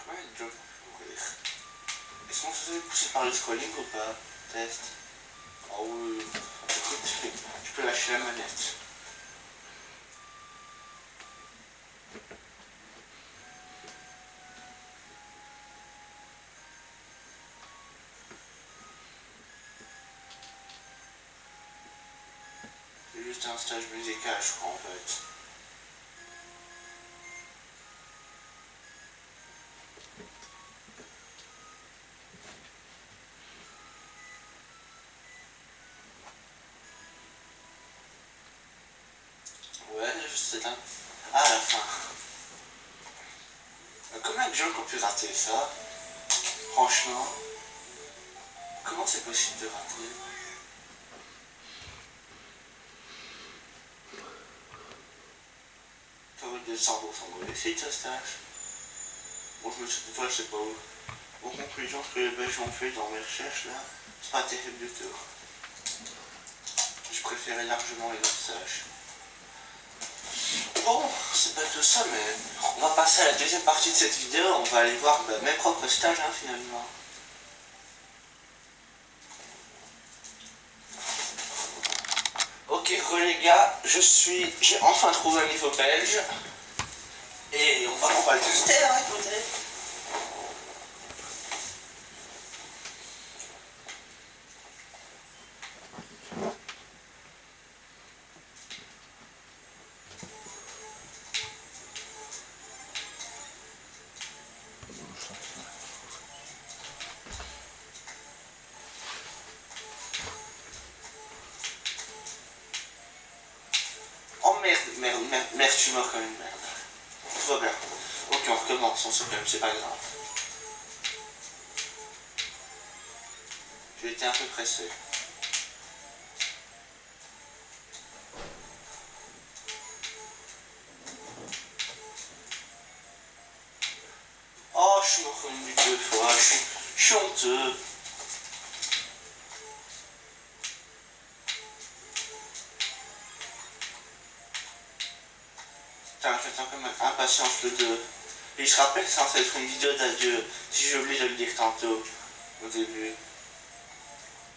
Ouais, le job, on peut mourir. Est-ce qu'on se fait pousser par le scrolling ou pas? Test. Oh oui. Écoute, je peux lâcher la manette. C'est juste un stage musical, je crois, en fait. Ouais, c'est un... Ah, à la fin. Combien de gens qui ont pu rater ça? Franchement, comment c'est possible de rater? Ça vaut 200% mauvais site, ce stage. Bon, je me suis dit, toi, je sais pas où. En conclusion, ce que les Belges ont fait dans mes recherches, là, c'est pas terrible du tout. Je préférais largement les autres stages. Bon, c'est pas tout ça, mais on va passer à la deuxième partie de cette vidéo. On va aller voir mes propres stages, hein, finalement. Ok, les gars, j'ai enfin trouvé un niveau belge. Et on va le tester, hein, écoutez. Oh merde, merde, je suis mort quand même, merde. Tout va bien. Ok, on recommence, on se calme, c'est pas grave. J'ai été un peu pressé. Oh, je suis mort quand même 2 fois, je suis honteux. Putain, j'attends quand même impatience le 2. Et je rappelle que c'est censé être une vidéo d'adieu, si j'ai oublié de le dire tantôt, au début.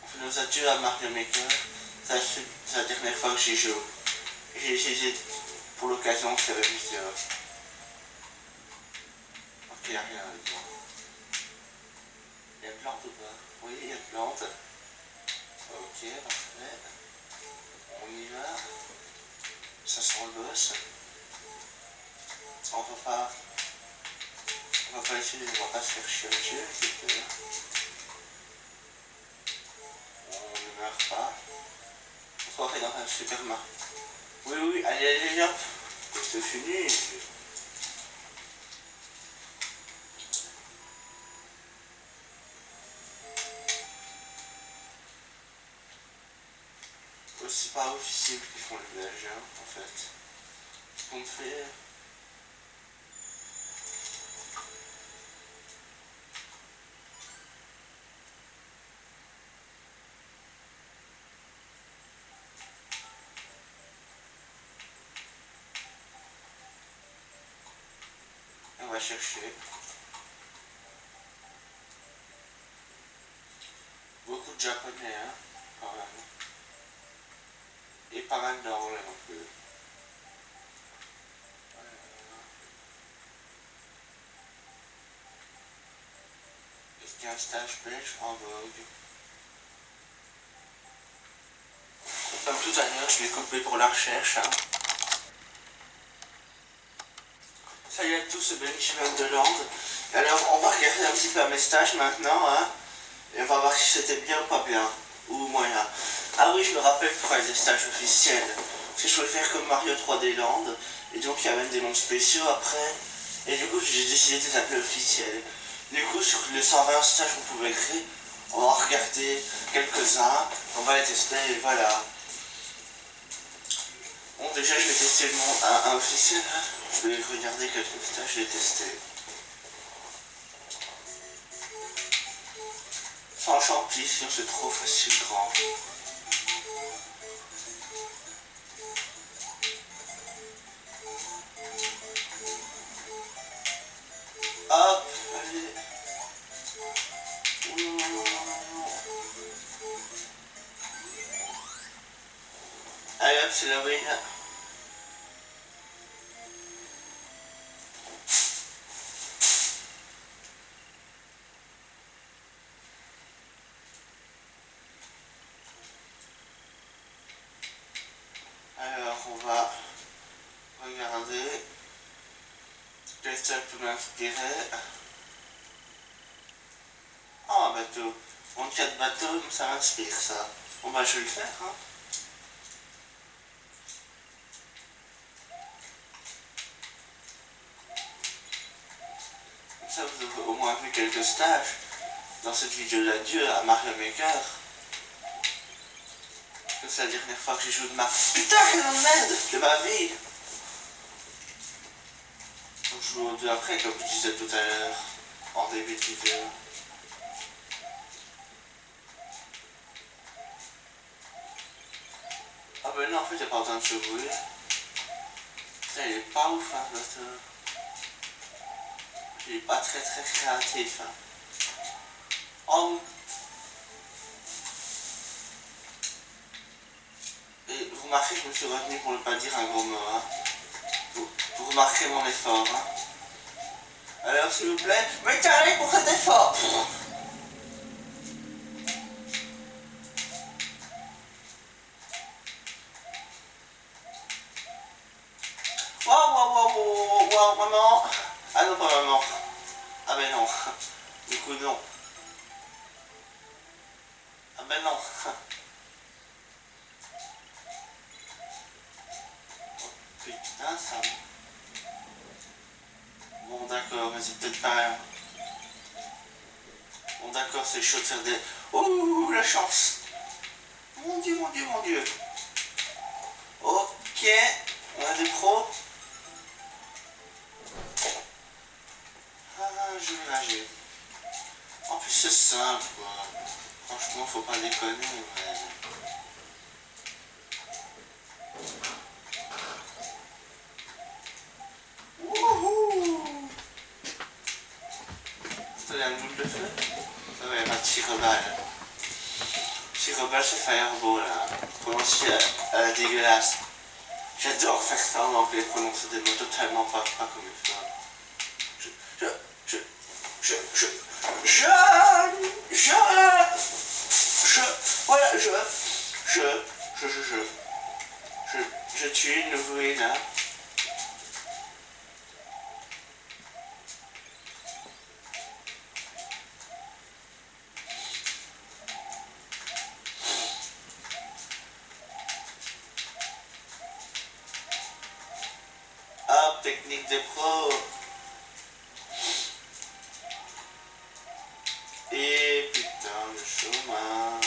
On fait nos adieux à Mario Maker, c'est la dernière fois que j'y joue. J'ai pour l'occasion de faire une vidéo. Ok, y'a rien là-dedans. Y'a plante ou pas? Oui, y'a plante. Ok, parfait. On y va. Ça sent le boss. On va pas essayer, on va pas se faire chier dessus, etc. On ne meurt pas. On se croirait dans un supermarché. Oui, oui, allez, hop. C'est fini. C'est pas officiel qu'ils font le belge, hein, en fait. Ce qu'on fait. On va chercher. Beaucoup de japonais, hein, quand même. Et pas mal d'anglais non plus. Est-ce qu'il y a un stage belge en vogue? Comme tout à l'heure, je vais couper pour la recherche. Hein. Salut à tous, c'est Benny, je viens de Londres. Alors, on va regarder un petit peu à mes stages maintenant. Hein, et on va voir si c'était bien ou pas bien. Ou moyen. Ah oui, je me rappelle pourquoi des stages officiels. Parce que je voulais faire comme Mario 3D Land. Et donc, il y a même des mondes spéciaux après. Et du coup, j'ai décidé de les appeler officiels. Du coup, sur les 120 stages qu'on pouvait créer, on va regarder quelques-uns. On va les tester et voilà. Bon, déjà, je vais tester le monde un officiel. Je vais regarder quelques stages, je vais tester. Sans champi, sinon c'est trop facile grand. Hop, Ouais, c'est la win. Alors, on va regarder. Qu'est-ce que ça peut m'inspirer? Oh, un bateau. En cas de bateau, ça m'inspire ça. Bon bah je vais le faire, hein. Comme ça vous aurez au moins vu quelques stages dans cette vidéo d'adieu à Mario Maker. C'est la dernière fois que j'ai joué de ma... Putain, quelle merde de ma vie. On joue aux deux après, comme je disais tout à l'heure, en début de vidéo. Ah ben non, en fait, il n'y a pas besoin de se brûler. Putain, il est pas ouf, hein, ce bateau. Il est pas très créatif, hein. Oh. Et vous remarquez, je me suis retenu pour ne pas dire un gros mot, hein. Vous remarquez mon effort, hein. Alors, s'il vous plaît, mettez un like pour cet effort. Waouh, maman. Ah non, pas maman. Ah ben non. Du coup, non. Ah ben non. Oh, putain, ça... Bon, d'accord, mais c'est peut-être pas... Bon, d'accord, c'est chaud de faire des... Ouh, la chance. Mon dieu, mon dieu, mon dieu. Ok, on a des pros. Ah, je vais nager. En plus, c'est simple, quoi. Franchement, faut pas déconner, mais... Wouhou! T'as un boule de feu? Ah ouais, ma petite rebelle. Petit rebelle, c'est Fireball, là. Prononcé à la dégueulasse. J'adore faire ça en anglais, prononcer des mots totalement pas comme il faut. Je, voilà, je tue une nouvelle, hein. Hop, technique des pros. Et putain, le chômage.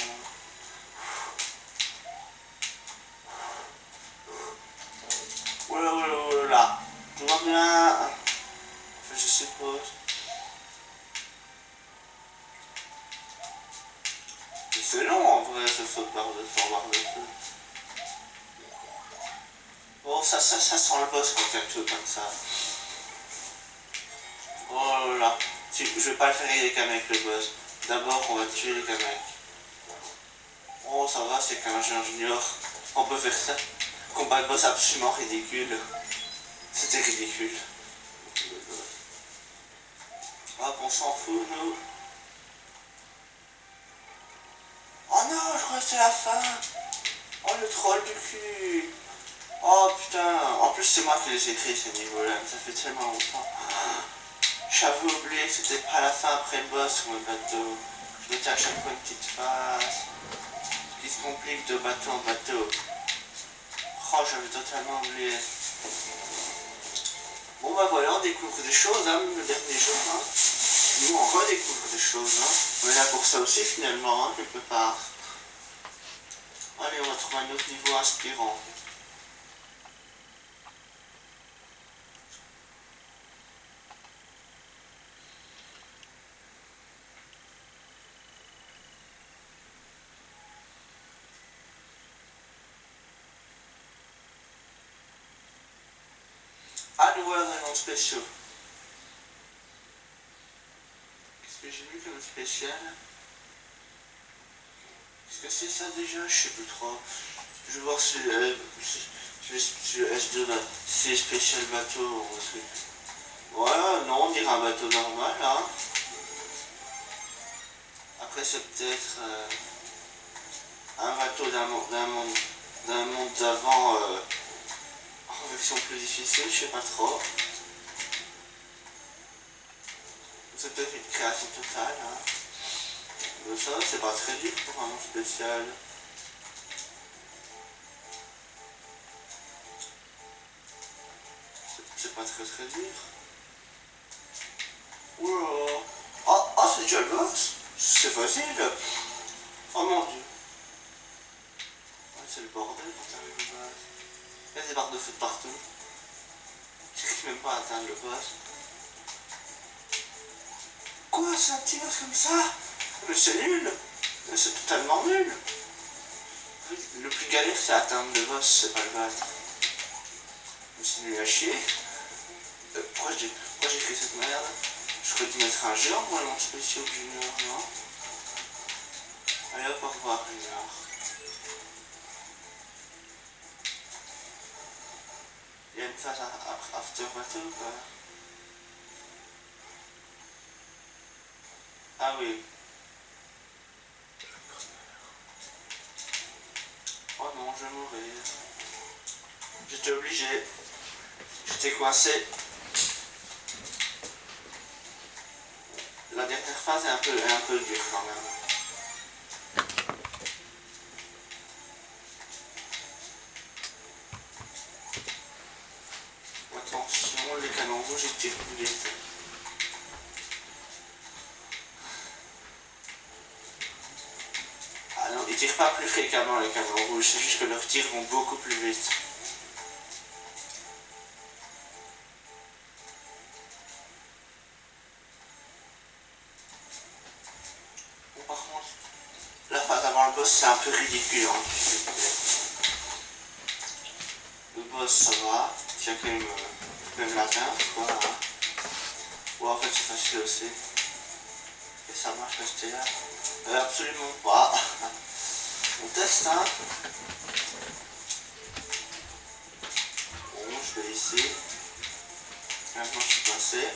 Oula. Tout va bien. Enfin, je suppose. C'est long en vrai, ce saut de barre de feu. Bon, ça sent le boss quand il y a un truc comme ça. Oh là là. Je vais pas le faire avec les Kamek, le boss. D'abord, on va tuer les Kamek. Oh, ça va, c'est qu'un junior. On peut faire ça. Combat de boss absolument ridicule. C'était ridicule. Hop, on s'en fout, nous. Oh non, je crois que c'est la fin. Oh, le troll du cul. Oh putain. En plus, c'est moi qui les ai écrits ces niveaux-là. Ça fait tellement longtemps. J'avais oublié que c'était pas la fin après le boss sur le bateau. Je mettais à chaque fois une petite phase qui se complique de bateau en bateau. Oh, j'avais totalement oublié. Bon bah voilà, on découvre des choses, hein, le dernier jour. Hein. Nous, on redécouvre des choses. Hein. On est là pour ça aussi finalement, hein, quelque part. Allez, on va trouver un autre niveau inspirant. Ah, nous voilà dans les noms spéciaux. Qu'est-ce que j'ai vu comme spécial? Qu'est-ce que c'est ça déjà? Je sais plus trop. Je vais voir si, si le S2 là, si c'est spécial bateau ou un truc. Voilà, non, on dirait un bateau normal, hein. Après, c'est peut-être un bateau d'un monde d'avant en version plus difficile, je sais pas trop. C'est peut-être une création totale, hein. Mais ça, c'est pas très dur pour un monde spécial. C'est pas très très dur. Oula. Ah, c'est déjà le boss. C'est facile. Oh mon dieu. Ouais, c'est le bordel quand t'arrives au boss. Il y a des barres de feu partout. J'arrive même pas à atteindre le boss. Quoi, c'est un petit boss comme ça? Mais c'est nul. C'est totalement nul. Le plus galère, c'est atteindre le boss, c'est pas le battre. Mais c'est nul à chier. Pourquoi j'ai fait cette merde? Je pourrais dû mettre un géant pour les mondes spéciaux junior, non? Allez hop, au revoir junior. Il y a une phase after battle ou pas? Ah oui. Oh non, je vais mourir. J'étais obligé. J'étais coincé. La dernière phase est un peu dure quand même. Attention, les canons rouges ils tirent plus vite. Ah non, ils tirent pas plus fréquemment les canons rouges, c'est juste que leurs tirs vont beaucoup plus vite. Bon, par contre, la phase avant le boss c'est un peu ridicule en difficulté. Le boss ça va, il y a quand même l'atteindre quoi. Hein. Ouais, en fait c'est facile aussi. Et ça marche rester là. Absolument pas. On teste hein. Bon, je vais ici. Maintenant je suis passé.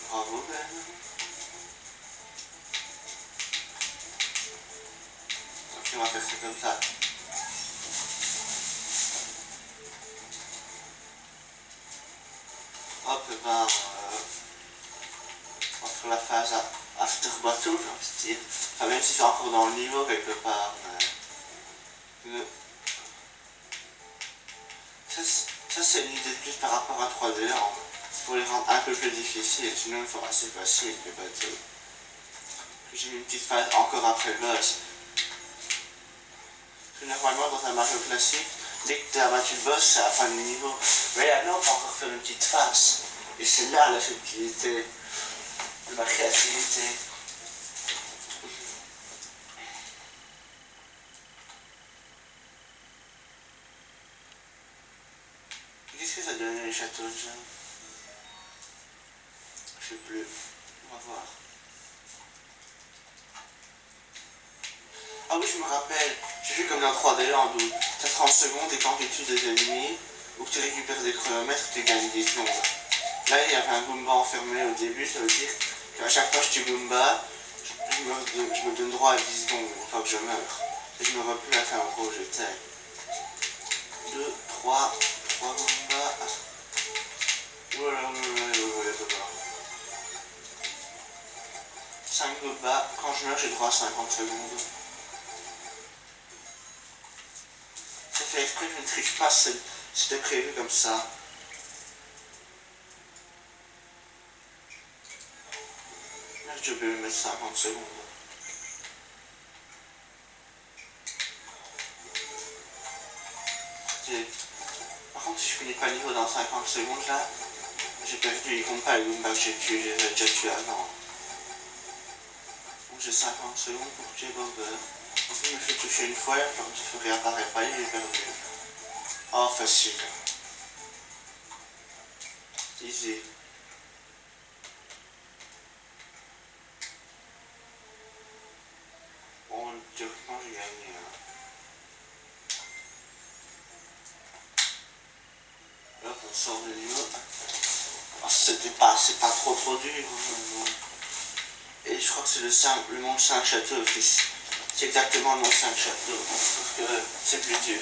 Bravo Ben. Donc on va faire ça comme ça. Hop, ben, on va faire la phase after battle, j'ai envie de dire. Enfin, même si c'est encore dans le niveau quelque part. Mais... Ça c'est une idée de plus par rapport à 3D. C'est pour les rendre un peu plus difficiles. Sinon, il faut assez facile les bateaux. J'ai mis une petite phase encore après le boss. Normalement, dans un Mario classique, dès que tu as battu le boss, c'est à la fin du niveau. Mais là, on peut encore faire une petite phase. Et c'est là la subtilité de ma créativité. Qu'est-ce que ça donne les châteaux de jeu? Je sais plus. On va voir. Ah oui, je me rappelle. J'ai vu comme dans 3D Land où tu as 30 secondes et quand tu tues des ennemis ou que tu récupères des chronomètres, tu gagnes 10 secondes. Là, il y avait un Goomba enfermé au début, ça veut dire qu'à chaque fois que je tue Goomba, je me donne droit à 10 secondes une fois que je meurs. Et je me vois plus à faire en gros où j'étais. 2, 3 Goomba. Voilà, 5 Goomba, quand je meurs, j'ai droit à 50 secondes. C'est fait exprès, je ne triche pas, c'était prévu comme ça. Là, je vais me mettre 50 secondes. Par contre, si je finis pas le niveau dans 50 secondes, là, j'ai perdu, ils comptent pas les Goombas que j'ai tués, je les ai déjà tués avant. Donc j'ai 50 secondes pour tuer Bobber. En fait, je me fais toucher une fois, quand il ne réapparaît pas, il est perdu. Oh, facile. Easy. Bon, théoriquement, j'ai gagné. Hein. sort de niveau. Oh, c'est pas trop dur. Et je crois que c'est le monde 5 châteaux office. C'est exactement le monde 5 châteaux. Sauf que c'est plus dur.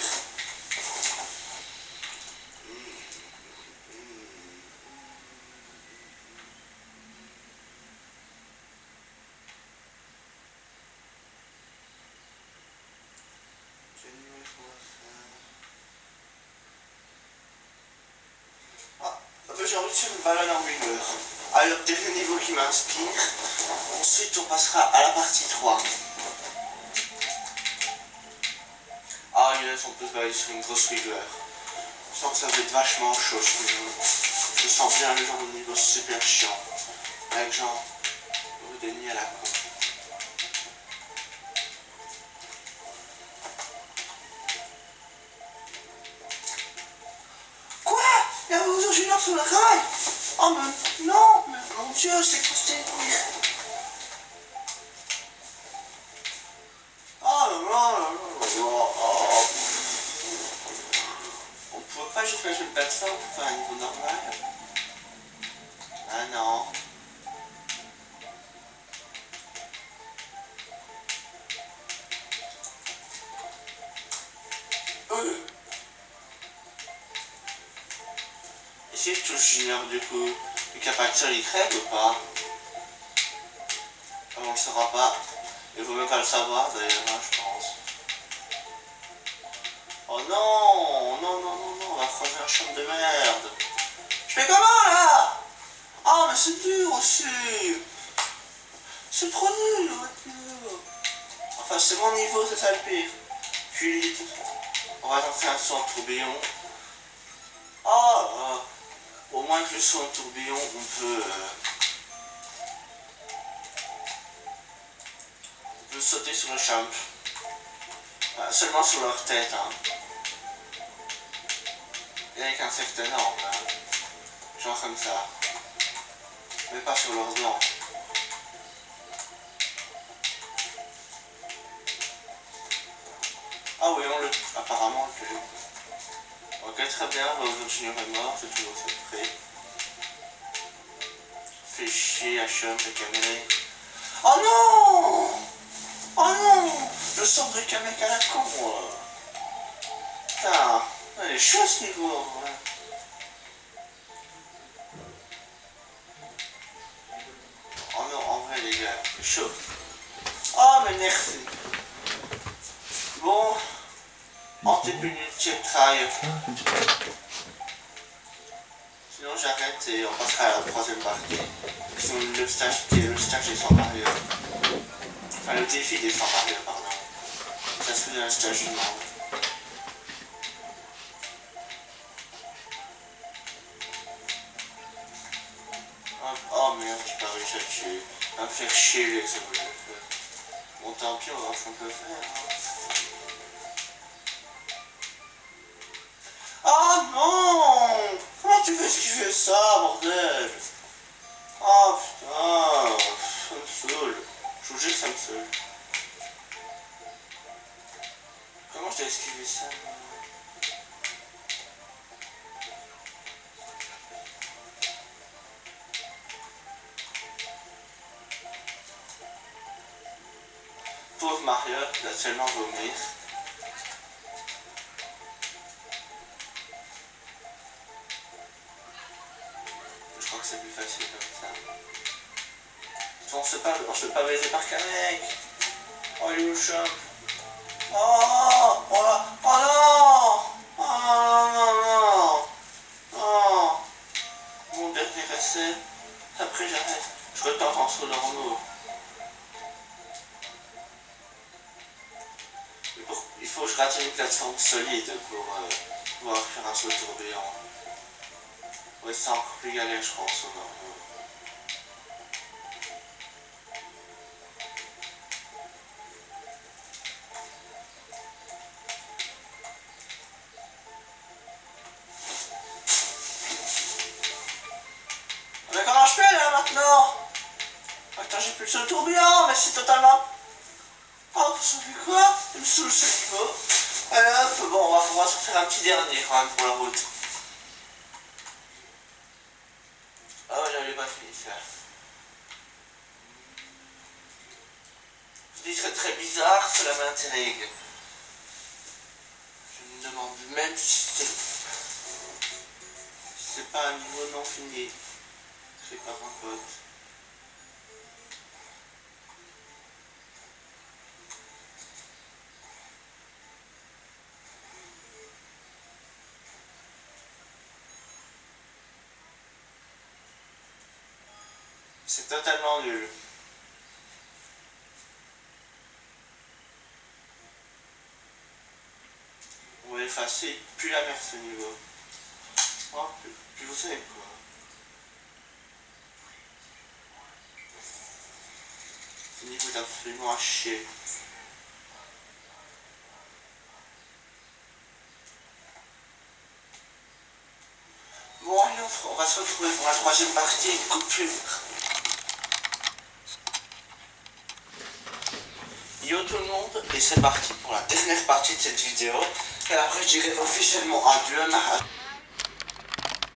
J'ai envie de faire une balade en rumeur. Alors, dernier niveau qui m'inspire. Ensuite, on passera à la partie 3. Ah, yes, on peut se balader sur une grosse rigueur. Je sens que ça va être vachement chaud. Je sens bien le genre de niveau super chiant. Avec genre, des nids à la con. Quoi? Il y a un Bowser Junior sur le rail? Oh, mais non! Mais mon Dieu, c'est que c'était pire. Oh là là là là là. On pourrait pas juste mettre le plateforme pour faire un niveau normal. Ah non. Et si je touche Junior du coup, le capacteur il crève ou pas? On le saura pas. Il vaut même pas le savoir d'ailleurs, hein, je pense. Oh non, non, non, non, non, on va creuser un champ de merde. Je fais comment là? Ah mais c'est dur aussi. C'est trop nul, votre niveau. Enfin c'est mon niveau, c'est ça le pire. Puis on va tenter un saut en tourbillon. Oh, au moins que le saut en tourbillon, on peut sauter sur le champ. Seulement sur leur tête, hein. Et avec un insecte énorme, hein. Genre comme ça. Mais pas sur leurs dents. Ah oui, apparemment on le tue. Ok, très bien, Bowser Junior est mort, c'est toujours fait près. Fait chier, Hachum, le caméra. Oh non! Oh non! Je sors de Kamek à la con, moi. Putain, elle est chaude ce niveau, ouais. Oh non, en vrai, les gars, chaud. Oh, mais merci. Bon, antépénultième check try. Sinon, j'arrête et on passera à la troisième partie. Sinon, le stage est sans barrière. Enfin, le défi des sans barrière, pardon. Ça se fait dans un stage du monde. Oh merde, j'ai pas réussi à le tuer. À me faire chier les explosifs. Bon, tant pis, on va voir ce qu'on peut faire. Hein. Oh non! Comment tu veux esquiver ça, bordel? Oh putain, ça me saoule. Je vous jure que ça me saoule. Comment je dois esquiver ça? Pauvre Mario, il va tellement vomir. Je crois que c'est plus facile comme ça. On se fait pas baiser par Kamek. Oh, il est où le chat? Oh, voilà. Oh non! Oh non, non, non! Oh! Mon dernier essai. Après, j'arrête. Je retente en saut normaux. Il faut que je rate une plateforme solide pour pouvoir faire un saut tourbillon. Ouais, c'est encore plus galère, je pense, au normaux. Mais comment je fais là maintenant? Attends, j'ai plus le saut tourbillon, mais c'est totalement... Oh, vous savez quoi? Il me saoule ce niveau. Allez hop, bon, on va pouvoir se faire un petit dernier quand même pour la route. ça. Je dis très très bizarre, cela m'intrigue. Je me demande même si c'est pas un niveau non fini. C'est pas un pote. C'est totalement nul. On va effacer, plus la merde ce niveau. Oh, plus vous savez quoi. Ce niveau est absolument à chier. Bon allez, on va se retrouver pour la troisième partie, une coupure. Yo tout le monde, et c'est parti pour la dernière partie de cette vidéo. Et après je dirai officiellement adieu.